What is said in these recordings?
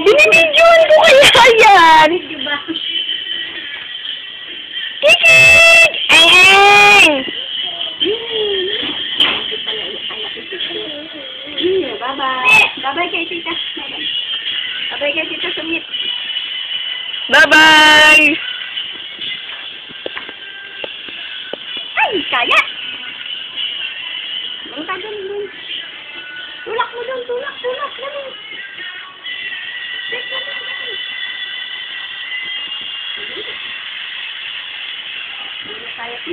Binibidyoan ko kaya yan! Kikik! Bye-bye. Bye-bye kay tita. Bye-bye kay tita Sumit. Bye-bye! Ay, kaya! Ang tagal mo. Tulak mo doon, tulak. Dali. Kaya ko.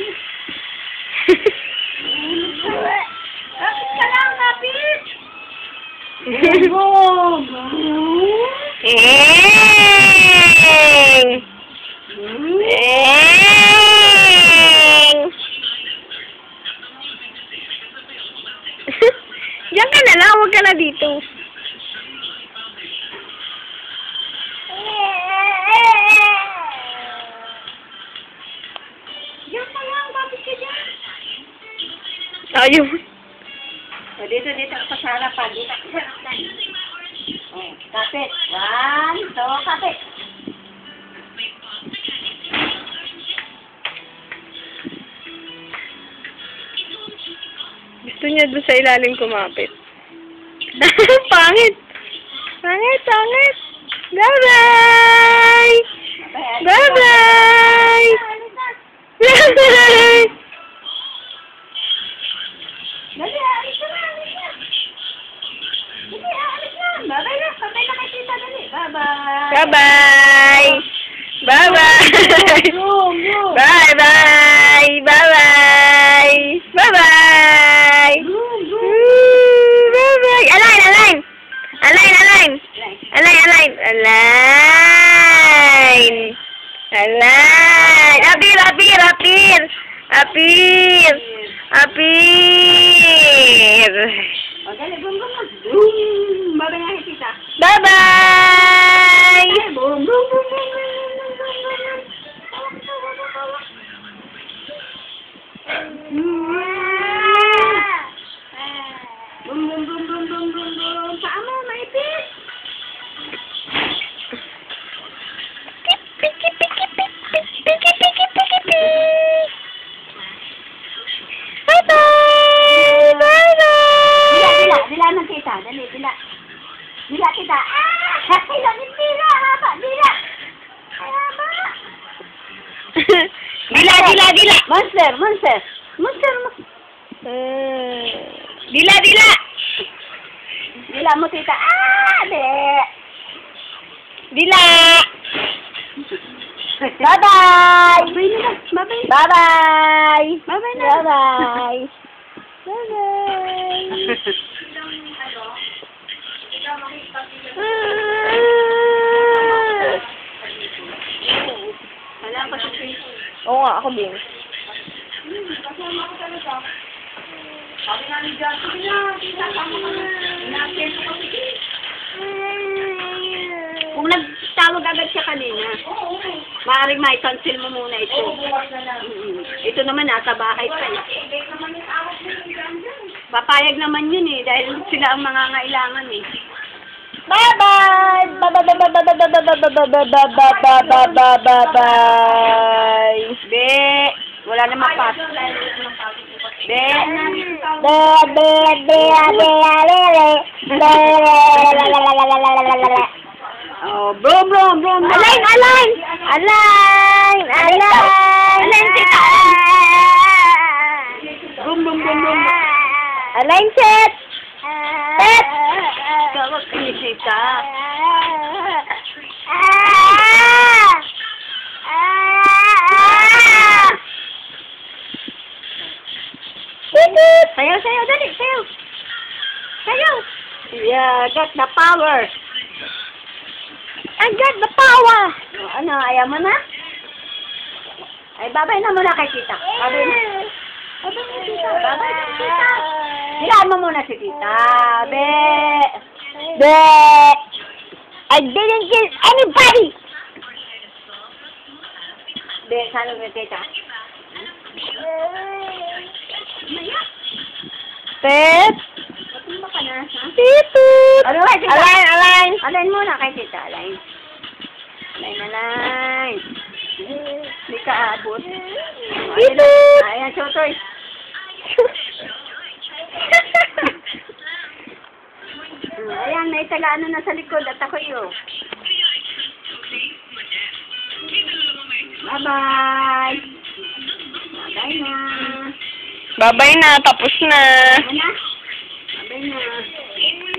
Kapit ka lang, kapit! Boom! Diyan ka na lang, huwag ka na dito. Diyan ka lang, kapit ka dyan. Ayaw. O, dito ka sa harapan. Dito ka sa harapan. O, kapit. 1, 2, kapit. Gusto niya doon sa ilalim kumapit. Pangit! Pangit! Bye-bye! Bye-bye! Bye-bye! Dali, alis na. Dali, alis na. Bye-bye na. Bye-bye na kay tita. Dali. Bye-bye. Bye-bye! Bye-bye! Bye-bye! Bye-bye! Bye-bye! Bye-bye! Align! Apir! O, dali. Boom. Bye-bye na kay tita. Bye-bye! Boom. Boom. Saan mo, maipit? Dila ng tita. Dali, dila. Dila, tita. Dila. Haba. Dila. Dila! Monster. Dila! Dila mo, tita. Dila! Bye-bye. Bye-bye! Bye-bye. Wala pa sa Facebook. Oo nga, ako din. Kasama ko talaga. Sabi nga ni John, sige na, kasama ka na. Inaapyan ko kasi. Kung nagtawag agad siya kanina, maaaring may cancel mo muna ito. Ito naman nasa bahay pa eh. Papayag naman yun eh, dahil sila ang mangangailangan eh. Bye-bye! Bye-bye! Be, wala namang pas. Be, oh, bro. Align, tita! Brum. Align, set! Set! Kawag kinisita. Sayaw, dali, sayaw. Yeah, got the power. I got the power! Ano, ayaw mo na? Ay, babay na muna kay tita. Babay na. Babay na tita. Babay na tita. Hilaan mo muna si tita. Be. The... I didn't kill anybody! Be, saan mo tita? Pet! Patumba ka na, ha? Titut! Ano ba, tita? Align! Alain muna kay tita. Alain. Alain. Hindi ka abot. Titut! Ayan, Chotoy. Ayan, may taga-ano na sa likod at ako yun. Bye-bye. Bye na. Babay na, tapos na. Ano na? Bye na.